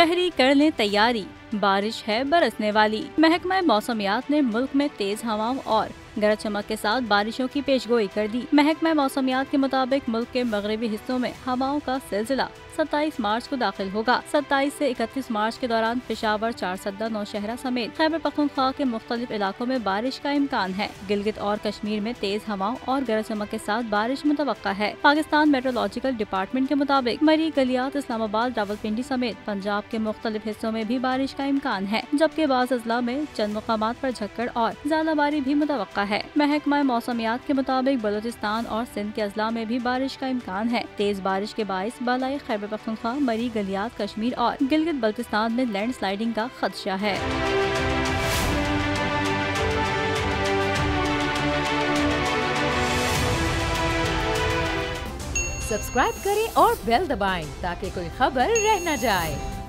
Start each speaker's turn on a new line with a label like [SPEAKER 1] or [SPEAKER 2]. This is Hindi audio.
[SPEAKER 1] शहरी कर लें तैयारी, बारिश है बरसने वाली। महकमा मौसमियात ने मुल्क में तेज हवाओं और गरज चमक के साथ बारिशों की पेशगोई कर दी। महकमा मौसमियात के मुताबिक मुल्क के मगरबी हिस्सों में हवाओं का सिलसिला 27 मार्च को दाखिल होगा। 27 से 31 मार्च के दौरान पेशावर, चारसद्दा, नौशहरा समेत खैबर पख्तूनख्वा के मुख्तलिफ इलाकों में बारिश का इम्कान है। गिलगित और कश्मीर में तेज हवाओं और गरज चमक के साथ बारिश मुतवक्का है। पाकिस्तान मेट्रोलॉजिकल डिपार्टमेंट के मुताबिक मरी, गलियात, इस्लामाबाद, रावलपिंडी समेत पंजाब के मुख्तलिफ हिस्सों में भी बारिश का इम्कान है, जबकि बाज़ अजला में चंद मुकामात पर झक्कड़ और ज़्यादाबारी भी मुतवक्का है। महकमा मौसमियात के मुताबिक बलोचिस्तान और सिंध के अजला में भी बारिश का इम्कान है। तेज बारिश के बाइस बालाई खैबर पख्तूनख्वा, मरी, गलियात, कश्मीर और गिलगित बल्तिस्तान में लैंड स्लाइडिंग का खदशा है।
[SPEAKER 2] सब्सक्राइब करें और बेल दबाएं ताकि कोई खबर रह न जाए।